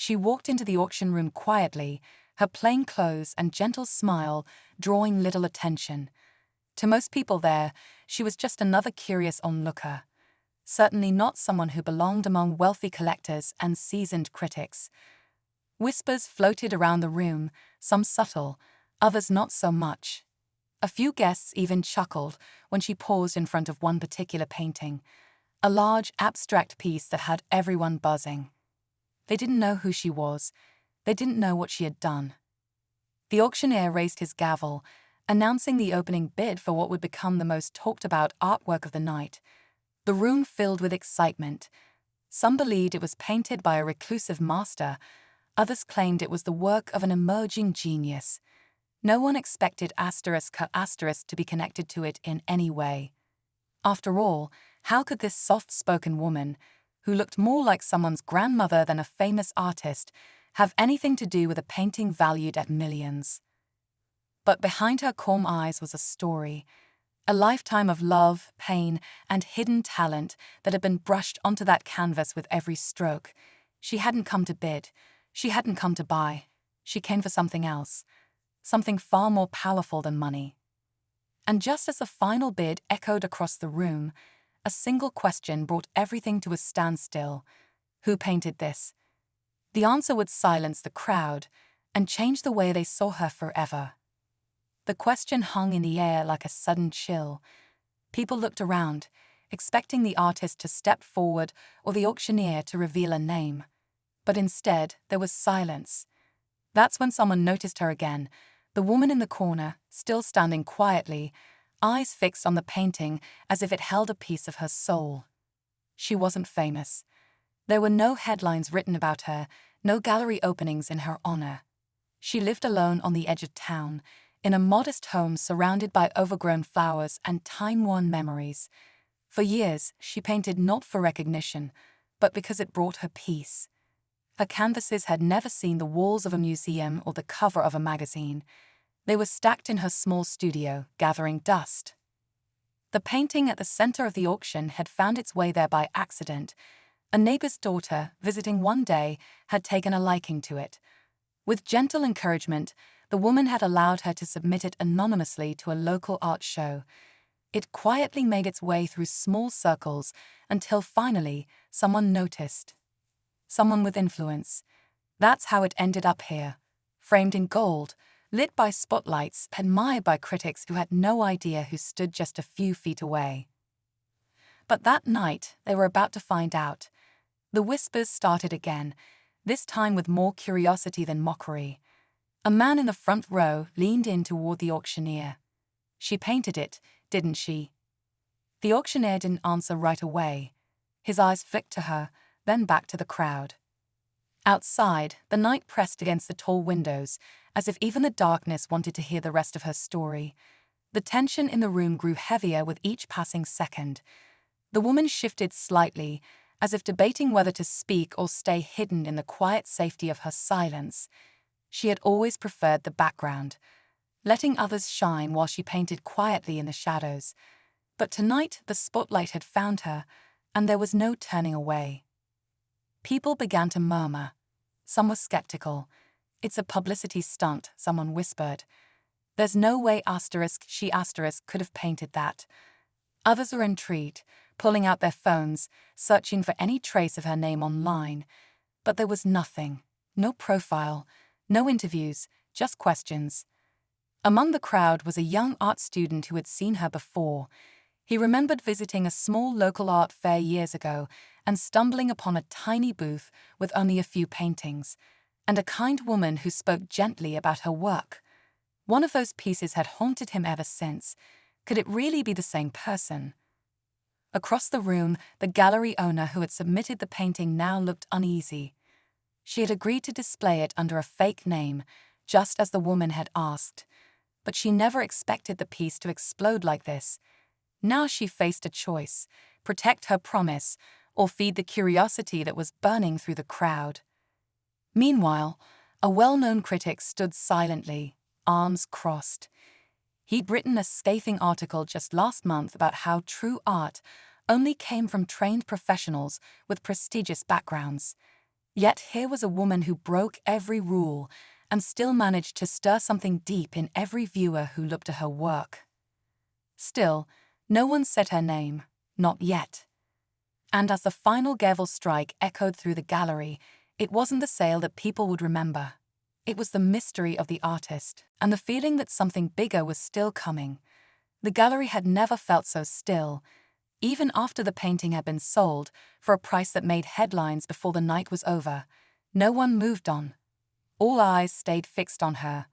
She walked into the auction room quietly, her plain clothes and gentle smile drawing little attention. To most people there, she was just another curious onlooker. Certainly not someone who belonged among wealthy collectors and seasoned critics. Whispers floated around the room, some subtle, others not so much. A few guests even chuckled when she paused in front of one particular painting, a large, abstract piece that had everyone buzzing. They didn't know who she was. They didn't know what she had done. The auctioneer raised his gavel, announcing the opening bid for what would become the most talked-about artwork of the night. The room filled with excitement. Some believed it was painted by a reclusive master. Others claimed it was the work of an emerging genius. No one expected **** to be connected to it in any way. After all, how could this soft-spoken woman, who looked more like someone's grandmother than a famous artist, have anything to do with a painting valued at millions? But behind her calm eyes was a story, a lifetime of love, pain, and hidden talent that had been brushed onto that canvas with every stroke. She hadn't come to bid. She hadn't come to buy. She came for something else, something far more powerful than money. And just as the final bid echoed across the room, a single question brought everything to a standstill. Who painted this? The answer would silence the crowd and change the way they saw her forever. The question hung in the air like a sudden chill. People looked around, expecting the artist to step forward or the auctioneer to reveal a name. But instead, there was silence. That's when someone noticed her again, the woman in the corner, still standing quietly, eyes fixed on the painting as if it held a piece of her soul. She wasn't famous. There were no headlines written about her, no gallery openings in her honor. She lived alone on the edge of town, in a modest home surrounded by overgrown flowers and time-worn memories. For years, she painted not for recognition, but because it brought her peace. Her canvases had never seen the walls of a museum or the cover of a magazine. They were stacked in her small studio, gathering dust. The painting at the center of the auction had found its way there by accident. A neighbor's daughter, visiting one day, had taken a liking to it. With gentle encouragement, the woman had allowed her to submit it anonymously to a local art show. It quietly made its way through small circles until finally someone noticed. Someone with influence. That's how it ended up here, framed in gold, lit by spotlights, admired by critics who had no idea who stood just a few feet away. But that night, they were about to find out. The whispers started again, this time with more curiosity than mockery. A man in the front row leaned in toward the auctioneer. "She painted it, didn't she?" The auctioneer didn't answer right away. His eyes flicked to her, then back to the crowd. Outside, the night pressed against the tall windows, as if even the darkness wanted to hear the rest of her story. The tension in the room grew heavier with each passing second. The woman shifted slightly, as if debating whether to speak or stay hidden in the quiet safety of her silence. She had always preferred the background, letting others shine while she painted quietly in the shadows. But tonight the spotlight had found her, and there was no turning away. People began to murmur. Some were skeptical. "It's a publicity stunt," someone whispered. "There's no way she could have painted that." Others were intrigued, pulling out their phones, searching for any trace of her name online. But there was nothing. No profile, no interviews, just questions. Among the crowd was a young art student who had seen her before. He remembered visiting a small local art fair years ago and stumbling upon a tiny booth with only a few paintings, and a kind woman who spoke gently about her work. One of those pieces had haunted him ever since. Could it really be the same person? Across the room, the gallery owner who had submitted the painting now looked uneasy. She had agreed to display it under a fake name, just as the woman had asked. But she never expected the piece to explode like this. Now she faced a choice: protect her promise or feed the curiosity that was burning through the crowd. Meanwhile, a well-known critic stood silently, arms crossed. He'd written a scathing article just last month about how true art only came from trained professionals with prestigious backgrounds. Yet here was a woman who broke every rule and still managed to stir something deep in every viewer who looked at her work. Still, no one said her name, not yet. And as the final gavel strike echoed through the gallery, it wasn't the sale that people would remember. It was the mystery of the artist and the feeling that something bigger was still coming. The gallery had never felt so still, even after the painting had been sold for a price that made headlines before the night was over. No one moved on. All eyes stayed fixed on her.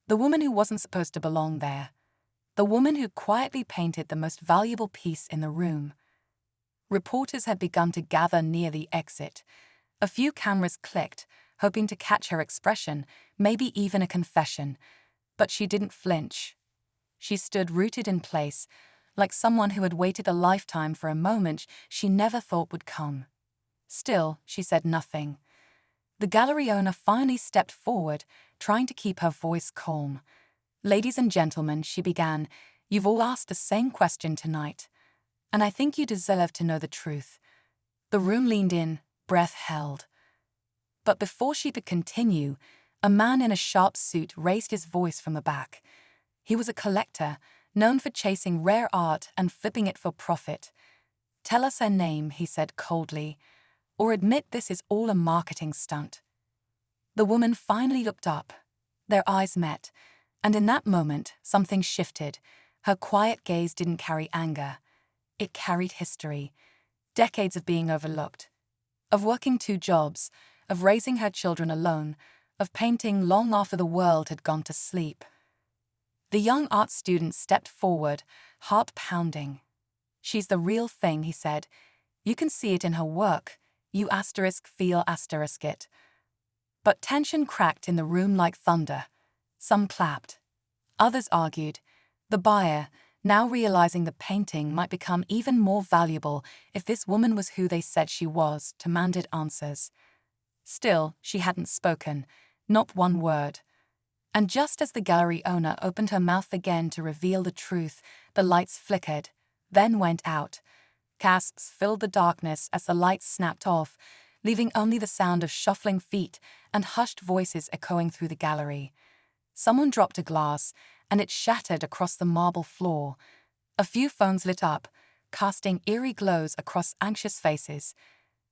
The woman who wasn't supposed to belong there. The woman who quietly painted the most valuable piece in the room. Reporters had begun to gather near the exit. A few cameras clicked, hoping to catch her expression, maybe even a confession. But she didn't flinch. She stood rooted in place, like someone who had waited a lifetime for a moment she never thought would come. Still, she said nothing. The gallery owner finally stepped forward, trying to keep her voice calm. "Ladies and gentlemen," she began, "you've all asked the same question tonight, and I think you deserve to know the truth." The room leaned in, breath held. But before she could continue, a man in a sharp suit raised his voice from the back. He was a collector, known for chasing rare art and flipping it for profit. "Tell us her name," he said coldly, "or admit this is all a marketing stunt." The woman finally looked up. Their eyes met, and in that moment, something shifted. Her quiet gaze didn't carry anger. It carried history. Decades of being overlooked. Of working 2 jobs, of raising her children alone, of painting long after the world had gone to sleep. The young art student stepped forward, heart pounding. "She's the real thing," he said. "You can see it in her work. You feel it." But tension cracked in the room like thunder. Some clapped. Others argued. The buyer, now realizing the painting might become even more valuable if this woman was who they said she was, demanded answers. Still, she hadn't spoken, not one word. And just as the gallery owner opened her mouth again to reveal the truth, the lights flickered, then went out. Gasps filled the darkness as the lights snapped off, leaving only the sound of shuffling feet and hushed voices echoing through the gallery. Someone dropped a glass, and it shattered across the marble floor. A few phones lit up, casting eerie glows across anxious faces.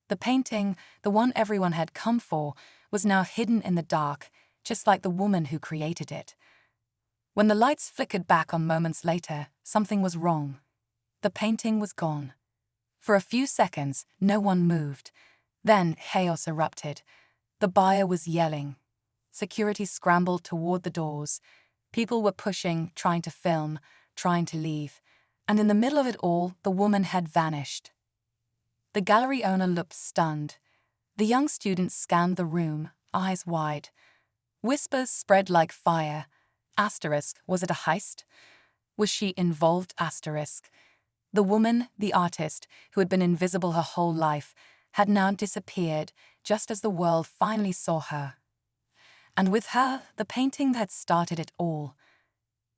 The painting, the one everyone had come for, was now hidden in the dark, just like the woman who created it. When the lights flickered back on moments later, something was wrong. The painting was gone. For a few seconds, no one moved. Then chaos erupted. The buyer was yelling. Security scrambled toward the doors. People were pushing, trying to film, trying to leave. And in the middle of it all, the woman had vanished. The gallery owner looked stunned. The young student scanned the room, eyes wide. Whispers spread like fire. Was it a heist? Was she involved? The woman, the artist, who had been invisible her whole life, had now disappeared just as the world finally saw her. And with her, the painting that had started it all.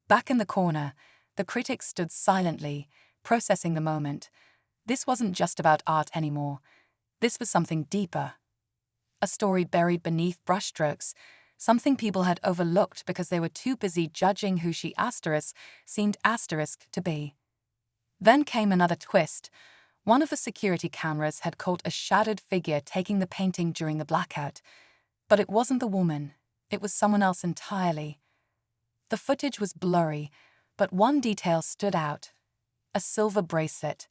Back in the corner, the critics stood silently, processing the moment. This wasn't just about art anymore. This was something deeper. A story buried beneath brushstrokes, something people had overlooked because they were too busy judging who she seemed to be. Then came another twist. One of the security cameras had caught a shadowed figure taking the painting during the blackout. But it wasn't the woman. It was someone else entirely. The footage was blurry, but one detail stood out. A silver bracelet.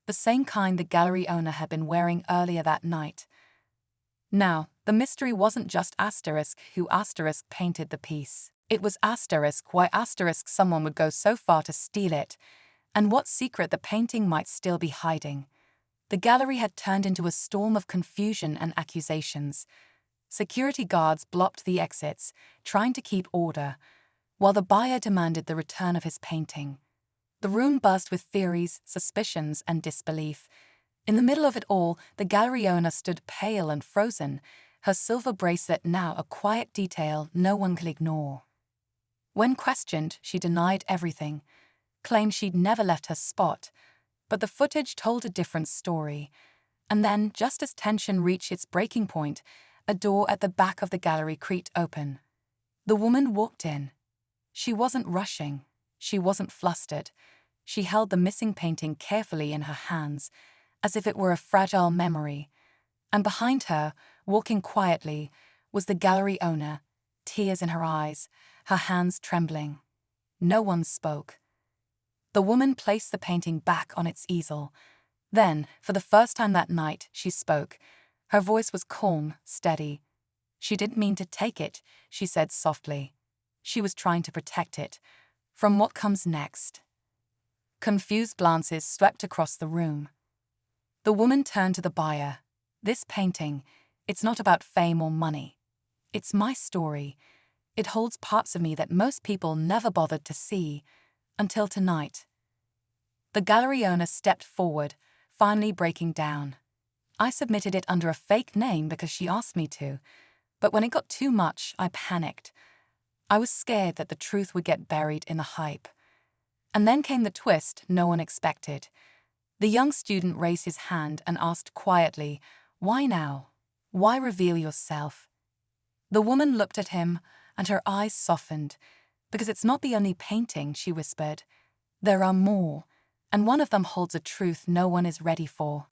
The same kind the gallery owner had been wearing earlier that night. Now, the mystery wasn't just who painted the piece. It was why someone would go so far to steal it, and what secret the painting might still be hiding. The gallery had turned into a storm of confusion and accusations. Security guards blocked the exits, trying to keep order, while the buyer demanded the return of his painting. The room buzzed with theories, suspicions, and disbelief. In the middle of it all, the gallery owner stood pale and frozen, her silver bracelet now a quiet detail no one could ignore. When questioned, she denied everything, claimed she'd never left her spot, but the footage told a different story. And then, just as tension reached its breaking point, a door at the back of the gallery creaked open. The woman walked in. She wasn't rushing. She wasn't flustered. She held the missing painting carefully in her hands, as if it were a fragile memory. And behind her, walking quietly, was the gallery owner, tears in her eyes, her hands trembling. No one spoke. The woman placed the painting back on its easel. Then, for the first time that night, she spoke. Her voice was calm, steady. She didn't mean to take it, she said softly. She was trying to protect it from what comes next. Confused glances swept across the room. The woman turned to the buyer. This painting, it's not about fame or money. It's my story. It holds parts of me that most people never bothered to see, until tonight. The gallery owner stepped forward, finally breaking down. I submitted it under a fake name because she asked me to, but when it got too much, I panicked. I was scared that the truth would get buried in the hype. And then came the twist no one expected. The young student raised his hand and asked quietly, "Why now? Why reveal yourself?" The woman looked at him, and her eyes softened. "Because it's not the only painting," she whispered. "There are more, and one of them holds a truth no one is ready for."